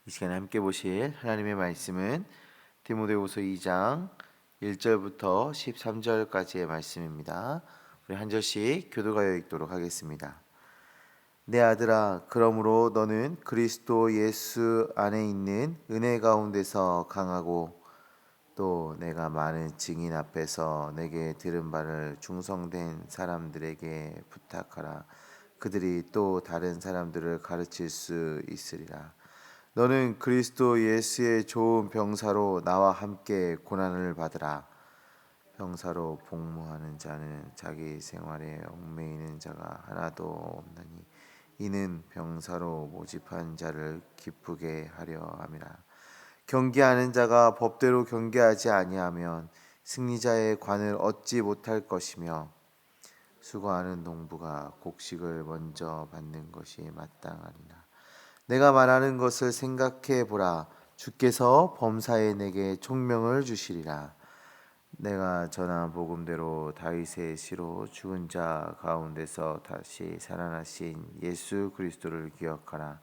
이 시간에 함께 보실 하나님의 말씀은 디모데후서 2장 1절부터 13절까지의 말씀입니다. 우리 한 절씩 교도하여 읽도록 하겠습니다. 내 아들아, 그러므로 너는 그리스도 예수 안에 있는 은혜 가운데서 강하고 또 내가 많은 증인 앞에서 내게 들은 바를 충성된 사람들에게 부탁하라. 그들이 또 다른 사람들을 가르칠 수 있으리라. 너는 그리스도 예수의 좋은 병사로 나와 함께 고난을 받으라. 병사로 복무하는 자는 자기 생활에 얽매이는 자가 하나도 없나니 이는 병사로 모집한 자를 기쁘게 하려 함이라. 경계하는 자가 법대로 경계하지 아니하면 승리자의 관을 얻지 못할 것이며 수고하는 농부가 곡식을 먼저 받는 것이 마땅하니라. 내가 말하는 것을 생각해 보라. 주께서 범사에 내게 총명을 주시리라. 내가 전한 복음대로 다윗의 씨로 죽은 자 가운데서 다시 살아나신 예수 그리스도를 기억하라.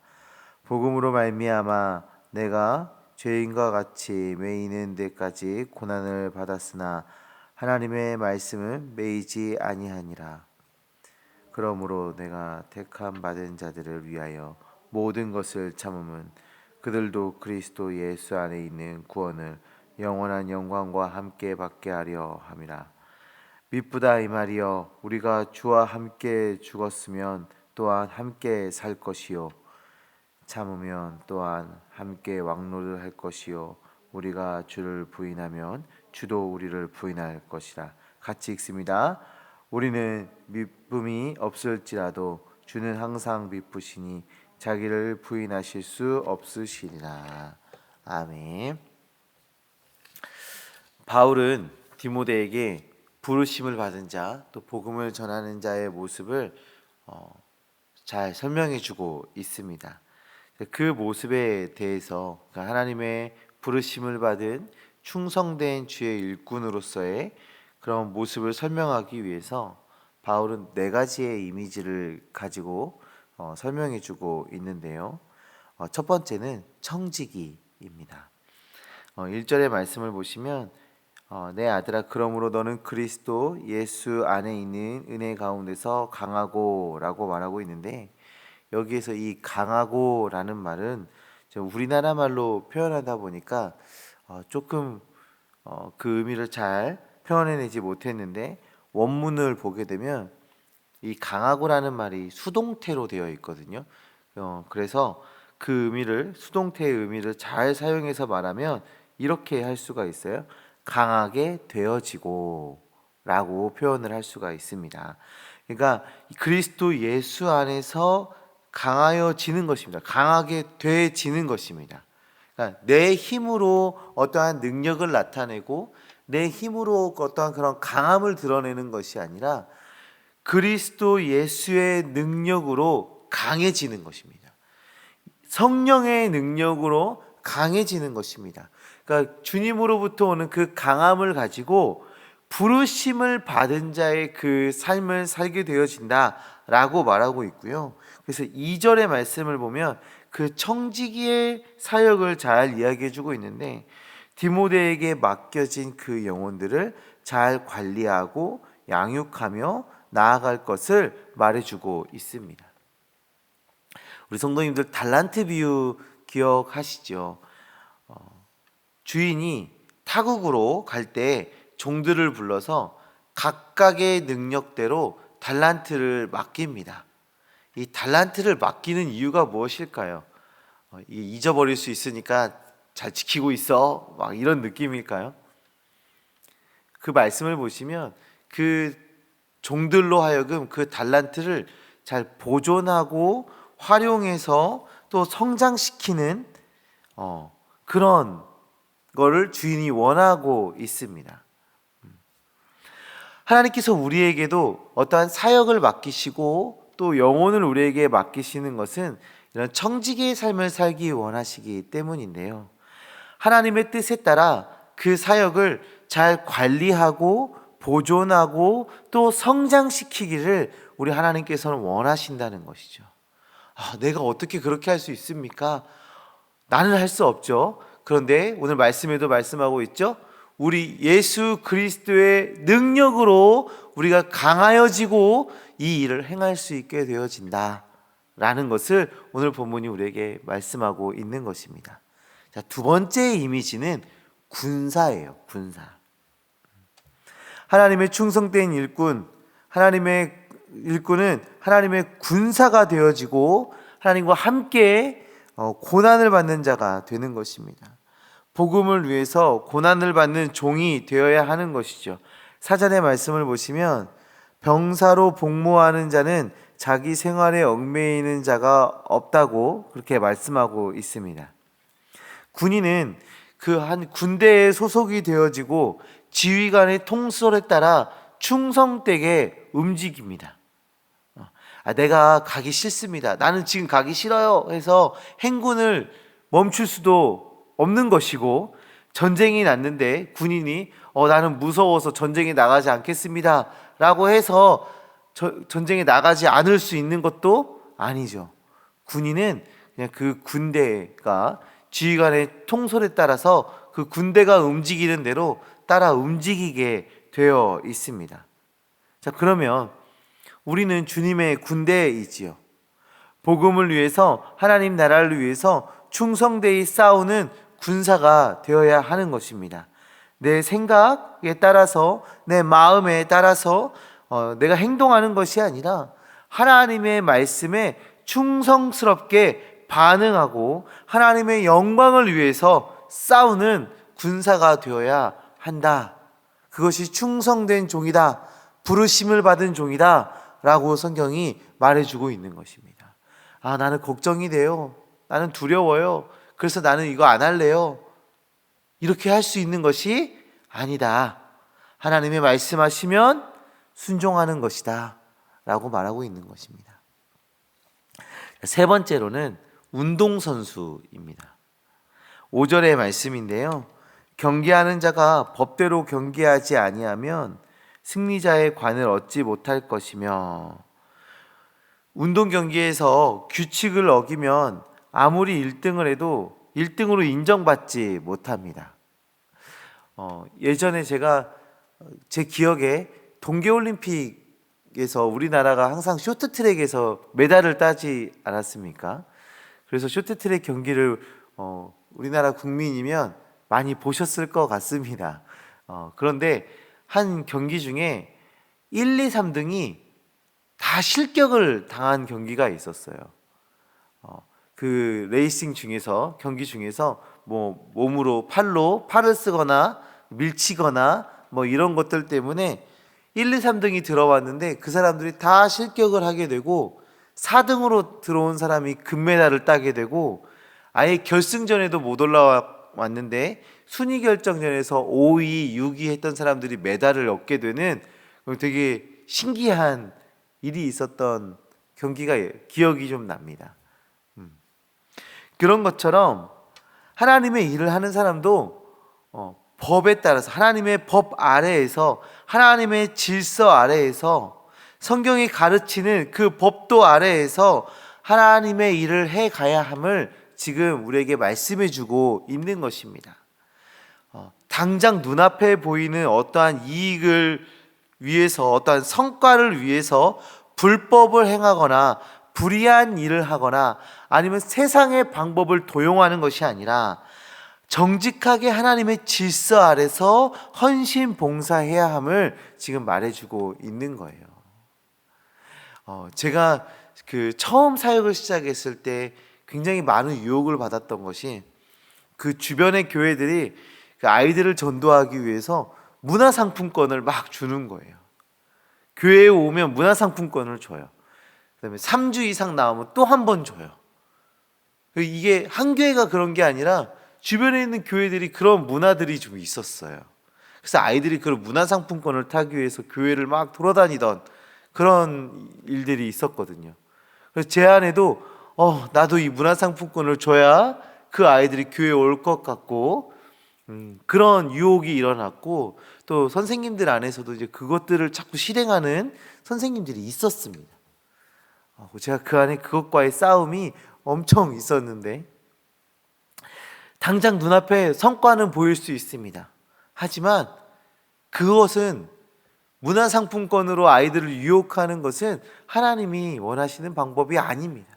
복음으로 말미암아 내가 죄인과 같이 매이는 데까지 고난을 받았으나 하나님의 말씀은 매이지 아니하니라. 그러므로 내가 택함 받은 자들을 위하여 모든 것을 참음은 그들도 그리스도 예수 안에 있는 구원을 영원한 영광과 함께 받게 하려 함이라. 미쁘다 이 말이여, 우리가 주와 함께 죽었으면 또한 함께 살 것이요 참으면 또한 함께 왕노를 할 것이요 우리가 주를 부인하면 주도 우리를 부인할 것이라. 같이 읽습니다. 우리는 미쁨이 없을지라도 주는 항상 미쁘시니 자기를 부인하실 수 없으시리라. 아멘. 바울은 디모데에게 부르심을 받은 자, 또 복음을 전하는 자의 모습을 잘 설명해주고 있습니다. 그 모습에 대해서 하나님의 부르심을 받은 충성된 주의 일꾼으로서의 그런 모습을 설명하기 위해서 바울은 네 가지의 이미지를 가지고 설명해주고 있는데요. 첫 번째는 청지기입니다. 1절의 말씀을 보시면 내 아들아, 그러므로 너는 그리스도 예수 안에 있는 은혜 가운데서 강하고 라고 말하고 있는데, 여기에서 이 강하고라는 말은 우리나라 말로 표현하다 보니까 조금 그 의미를 잘 표현해내지 못했는데, 원문을 보게 되면 이 강하고라는 말이 수동태로 되어 있거든요. 그래서 그 의미를, 수동태의 의미를 잘 사용해서 말하면 이렇게 할 수가 있어요. 강하게 되어지고 라고 표현을 할 수가 있습니다. 그러니까 그리스도 예수 안에서 강하여지는 것입니다. 강하게 되어지는 것입니다. 그러니까 내 힘으로 어떠한 능력을 나타내고 내 힘으로 어떠한 그런 강함을 드러내는 것이 아니라 그리스도 예수의 능력으로 강해지는 것입니다. 성령의 능력으로 강해지는 것입니다. 그러니까 주님으로부터 오는 그 강함을 가지고 부르심을 받은 자의 그 삶을 살게 되어진다라고 말하고 있고요. 그래서 2절의 말씀을 보면 그 청지기의 사역을 잘 이야기해 주고 있는데, 디모데에게 맡겨진 그 영혼들을 잘 관리하고 양육하며 나아갈 것을 말해주고 있습니다. 우리 성도님들 달란트 비유 기억하시죠? 주인이 타국으로 갈 때 종들을 불러서 각각의 능력대로 달란트를 맡깁니다. 이 달란트를 맡기는 이유가 무엇일까요? 잊어버릴 수 있으니까 잘 지키고 있어, 막 이런 느낌일까요? 그 말씀을 보시면 그 종들로 하여금 그 달란트를 잘 보존하고 활용해서 또 성장시키는 그런 거를 주인이 원하고 있습니다. 하나님께서 우리에게도 어떠한 사역을 맡기시고 또 영혼을 우리에게 맡기시는 것은 이런 청지기의 삶을 살기 원하시기 때문인데요. 하나님의 뜻에 따라 그 사역을 잘 관리하고 보존하고 또 성장시키기를 우리 하나님께서는 원하신다는 것이죠. 내가 어떻게 그렇게 할 수 있습니까? 나는 할 수 없죠. 그런데 오늘 말씀에도 말씀하고 있죠. 우리 예수 그리스도의 능력으로 우리가 강하여지고 이 일을 행할 수 있게 되어진다 라는 것을 오늘 본문이 우리에게 말씀하고 있는 것입니다. 자, 두 번째 이미지는 군사예요. 군사. 하나님의 충성된 일꾼, 하나님의 일꾼은 하나님의 군사가 되어지고 하나님과 함께 고난을 받는 자가 되는 것입니다. 복음을 위해서 고난을 받는 종이 되어야 하는 것이죠. 사전의 말씀을 보시면 병사로 복무하는 자는 자기 생활에 얽매이는 자가 없다고 그렇게 말씀하고 있습니다. 군인은 그 한 군대에 소속이 되어지고 지휘관의 통솔에 따라 충성되게 움직입니다. 내가 가기 싫습니다. 나는 지금 가기 싫어요. 해서 행군을 멈출 수도 없는 것이고, 전쟁이 났는데 군인이 나는 무서워서 전쟁에 나가지 않겠습니다 라고 해서 전쟁에 나가지 않을 수 있는 것도 아니죠. 군인은 그냥 그 군대가 지휘관의 통솔에 따라서 그 군대가 움직이는 대로 따라 움직이게 되어 있습니다. 자, 그러면 우리는 주님의 군대이지요. 복음을 위해서, 하나님 나라를 위해서 충성되이 싸우는 군사가 되어야 하는 것입니다. 내 생각에 따라서, 내 마음에 따라서 내가 행동하는 것이 아니라 하나님의 말씀에 충성스럽게 반응하고 하나님의 영광을 위해서 싸우는 군사가 되어야 한다. 그것이 충성된 종이다, 부르심을 받은 종이다 라고 성경이 말해주고 있는 것입니다. 나는 걱정이 돼요. 나는 두려워요. 그래서 나는 이거 안 할래요. 이렇게 할 수 있는 것이 아니다. 하나님의 말씀하시면 순종하는 것이다 라고 말하고 있는 것입니다. 세 번째로는 운동선수입니다. 5절의 말씀인데요, 경계하는 자가 법대로 경계하지 아니하면 승리자의 관을 얻지 못할 것이며, 운동 경기에서 규칙을 어기면 아무리 1등을 해도 1등으로 인정받지 못합니다. 예전에 제 기억에 동계올림픽에서 우리나라가 항상 쇼트트랙에서 메달을 따지 않았습니까? 그래서 쇼트트랙 경기를 우리나라 국민이면 많이 보셨을 것 같습니다. 그런데 한 경기 중에 1, 2, 3등이 다 실격을 당한 경기가 있었어요. 그 레이싱 중에서, 경기 중에서 뭐 몸으로 팔을 쓰거나 밀치거나 뭐 이런 것들 때문에 1, 2, 3등이 들어왔는데 그 사람들이 다 실격을 하게 되고 4등으로 들어온 사람이 금메달을 따게 되고, 아예 결승전에도 못 올라왔는데 순위 결정전에서 5위, 6위 했던 사람들이 메달을 얻게 되는 되게 신기한 일이 있었던 경기가 기억이 좀 납니다. 그런 것처럼 하나님의 일을 하는 사람도 법에 따라서, 하나님의 법 아래에서, 하나님의 질서 아래에서, 성경이 가르치는 그 법도 아래에서 하나님의 일을 해 가야 함을 지금 우리에게 말씀해 주고 있는 것입니다. 당장 눈앞에 보이는 어떠한 이익을 위해서, 어떠한 성과를 위해서 불법을 행하거나 불의한 일을 하거나 아니면 세상의 방법을 도용하는 것이 아니라 정직하게 하나님의 질서 아래서 헌신 봉사해야 함을 지금 말해주고 있는 거예요. 제가 처음 사역을 시작했을 때 굉장히 많은 유혹을 받았던 것이, 그 주변의 교회들이 그 아이들을 전도하기 위해서 문화상품권을 막 주는 거예요. 교회에 오면 문화상품권을 줘요. 그다음에 3주 이상 나오면 또 한 번 줘요. 이게 한 교회가 그런 게 아니라 주변에 있는 교회들이 그런 문화들이 좀 있었어요. 그래서 아이들이 그런 문화상품권을 타기 위해서 교회를 막 돌아다니던 그런 일들이 있었거든요. 그래서 제 안에도 나도 이 문화상품권을 줘야 그 아이들이 교회에 올 것 같고, 그런 유혹이 일어났고, 또 선생님들 안에서도 이제 그것들을 자꾸 실행하는 선생님들이 있었습니다. 제가 그 안에 그것과의 싸움이 엄청 있었는데, 당장 눈앞에 성과는 보일 수 있습니다. 하지만 그것은 문화상품권으로 아이들을 유혹하는 것은 하나님이 원하시는 방법이 아닙니다.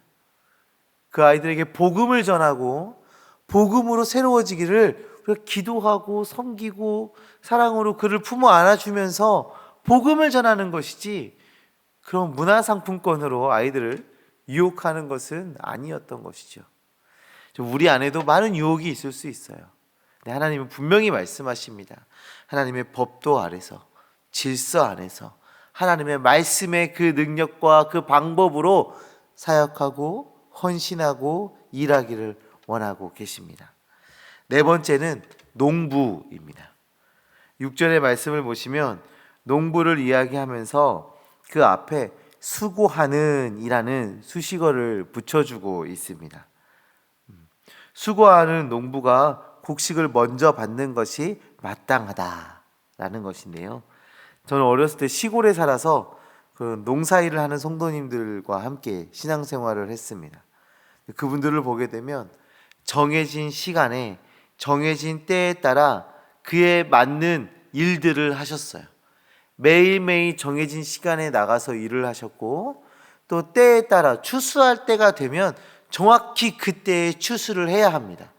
그 아이들에게 복음을 전하고 복음으로 새로워지기를 우리가 기도하고 섬기고 사랑으로 그를 품어 안아주면서 복음을 전하는 것이지, 그런 문화상품권으로 아이들을 유혹하는 것은 아니었던 것이죠. 우리 안에도 많은 유혹이 있을 수 있어요. 근데 하나님은 분명히 말씀하십니다. 하나님의 법도 아래서, 질서 안에서 하나님의 말씀의 그 능력과 그 방법으로 사역하고 헌신하고 일하기를 원하고 계십니다. 네 번째는 농부입니다. 6절의 말씀을 보시면 농부를 이야기하면서 그 앞에 수고하는 이라는 수식어를 붙여주고 있습니다. 수고하는 농부가 곡식을 먼저 받는 것이 마땅하다라는 것인데요. 저는 어렸을 때 시골에 살아서 그 농사일을 하는 성도님들과 함께 신앙생활을 했습니다. 그분들을 보게 되면 정해진 시간에 정해진 때에 따라 그에 맞는 일들을 하셨어요. 매일매일 정해진 시간에 나가서 일을 하셨고, 또 때에 따라 추수할 때가 되면 정확히 그때에 추수를 해야 합니다.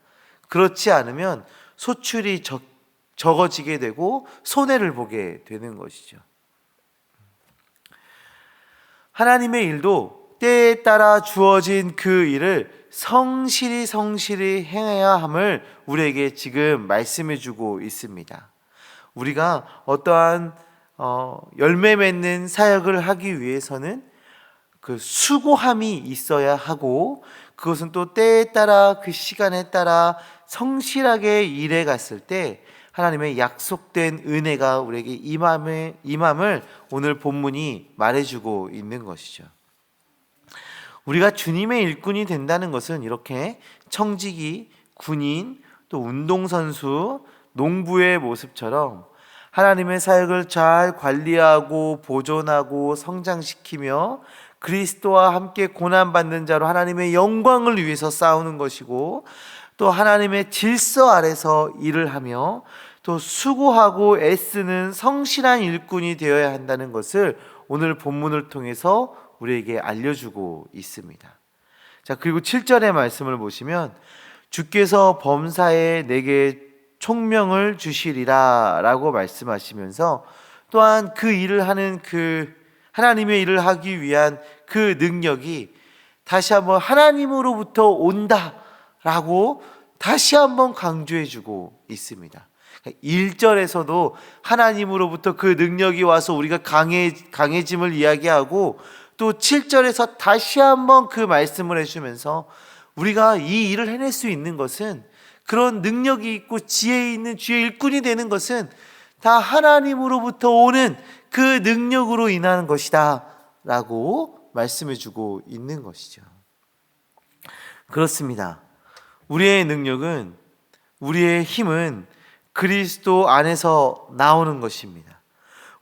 그렇지 않으면 소출이 적어지게 되고 손해를 보게 되는 것이죠. 하나님의 일도 때에 따라 주어진 그 일을 성실히 행해야 함을 우리에게 지금 말씀해 주고 있습니다. 우리가 어떠한 열매 맺는 사역을 하기 위해서는 그 수고함이 있어야 하고, 그것은 또 때에 따라 그 시간에 따라 성실하게 일해 갔을 때 하나님의 약속된 은혜가 우리에게 임함을 오늘 본문이 말해주고 있는 것이죠. 우리가 주님의 일꾼이 된다는 것은 이렇게 청지기, 군인, 또 운동선수, 농부의 모습처럼 하나님의 사역을 잘 관리하고 보존하고 성장시키며 그리스도와 함께 고난받는 자로 하나님의 영광을 위해서 싸우는 것이고, 또 하나님의 질서 아래서 일을 하며 또 수고하고 애쓰는 성실한 일꾼이 되어야 한다는 것을 오늘 본문을 통해서 우리에게 알려주고 있습니다. 자, 그리고 7절의 말씀을 보시면 주께서 범사에 내게 총명을 주시리라 라고 말씀하시면서 또한 그 일을 하는 그 하나님의 일을 하기 위한 그 능력이 다시 한번 하나님으로부터 온다라고 다시 한번 강조해주고 있습니다. 1절에서도 하나님으로부터 그 능력이 와서 우리가 강해짐을 이야기하고, 또 7절에서 다시 한번 그 말씀을 해주면서 우리가 이 일을 해낼 수 있는 것은, 그런 능력이 있고 지혜 있는 주의 일꾼이 되는 것은 다 하나님으로부터 오는 그 능력으로 인하는 것이다 라고 말씀해주고 있는 것이죠. 그렇습니다. 우리의 능력은, 우리의 힘은 그리스도 안에서 나오는 것입니다.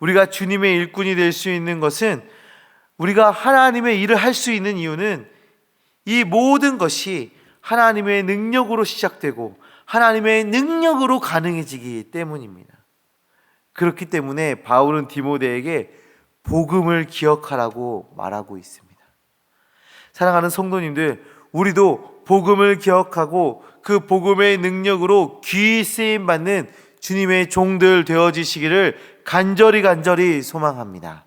우리가 주님의 일꾼이 될 수 있는 것은, 우리가 하나님의 일을 할 수 있는 이유는 이 모든 것이 하나님의 능력으로 시작되고 하나님의 능력으로 가능해지기 때문입니다. 그렇기 때문에 바울은 디모데에게 복음을 기억하라고 말하고 있습니다. 사랑하는 성도님들, 우리도 복음을 기억하고 그 복음의 능력으로 귀히 쓰임 받는 주님의 종들 되어지시기를 간절히 소망합니다.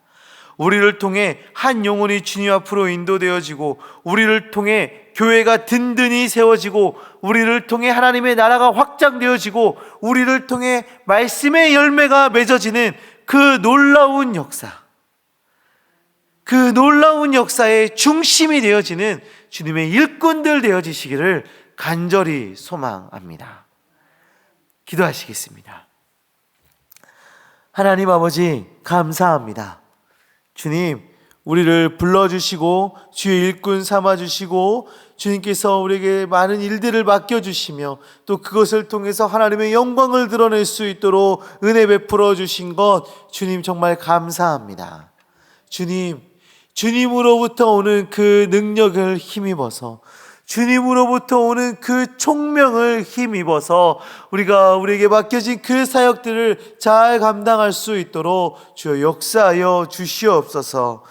우리를 통해 한 영혼이 주님 앞으로 인도되어지고, 우리를 통해 교회가 든든히 세워지고, 우리를 통해 하나님의 나라가 확장되어지고, 우리를 통해 말씀의 열매가 맺어지는 그 놀라운 역사, 그 놀라운 역사의 중심이 되어지는 주님의 일꾼들 되어지시기를 간절히 소망합니다. 기도하시겠습니다. 하나님 아버지, 감사합니다. 주님, 우리를 불러주시고 주의 일꾼 삼아주시고 주님께서 우리에게 많은 일들을 맡겨주시며 또 그것을 통해서 하나님의 영광을 드러낼 수 있도록 은혜 베풀어 주신 것, 주님 정말 감사합니다. 주님, 주님으로부터 오는 그 능력을 힘입어서 주님으로부터 오는 그 총명을 힘입어서 우리가 우리에게 맡겨진 그 사역들을 잘 감당할 수 있도록 주여 역사하여 주시옵소서.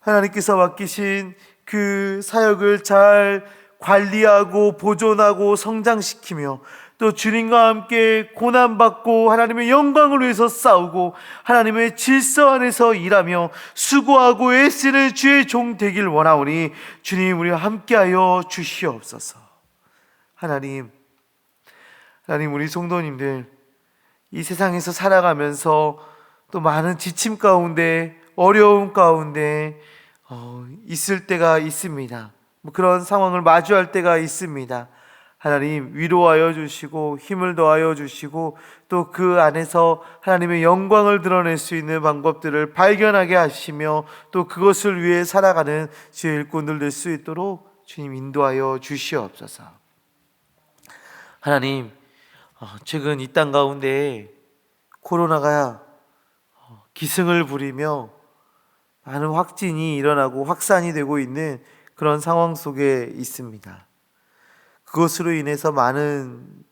하나님께서 맡기신 그 사역을 잘 관리하고 보존하고 성장시키며 또 주님과 함께 고난받고 하나님의 영광을 위해서 싸우고 하나님의 질서 안에서 일하며 수고하고 애쓰는 주의 종 되길 원하오니 주님 우리와 함께하여 주시옵소서. 하나님 우리 성도님들 이 세상에서 살아가면서 또 많은 지침 가운데 어려움 가운데 있을 때가 있습니다. 그런 상황을 마주할 때가 있습니다. 하나님 위로하여 주시고 힘을 더하여 주시고 또 그 안에서 하나님의 영광을 드러낼 수 있는 방법들을 발견하게 하시며 또 그것을 위해 살아가는 주의 일꾼들 될 수 있도록 주님 인도하여 주시옵소서. 하나님 최근 이 땅 가운데 코로나가 기승을 부리며 많은 확진이 일어나고 확산이 되고 있는 그런 상황 속에 있습니다. 그것으로 인해서 많은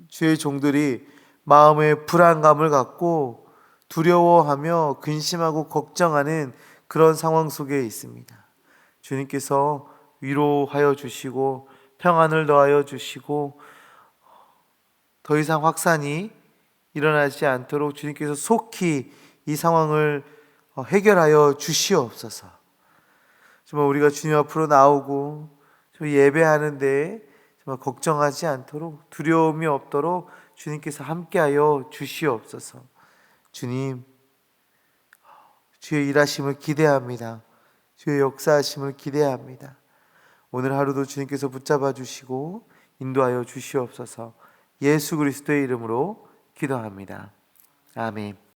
주의 종들이 마음에 불안감을 갖고 두려워하며 근심하고 걱정하는 그런 상황 속에 있습니다. 주님께서 위로하여 주시고 평안을 더하여 주시고 더 이상 확산이 일어나지 않도록 주님께서 속히 이 상황을 해결하여 주시옵소서. 정말 우리가 주님 앞으로 나오고 예배하는데 정말 걱정하지 않도록 두려움이 없도록 주님께서 함께하여 주시옵소서. 주님 주의 일하심을 기대합니다. 주의 역사하심을 기대합니다. 오늘 하루도 주님께서 붙잡아 주시고 인도하여 주시옵소서. 예수 그리스도의 이름으로 기도합니다. 아멘.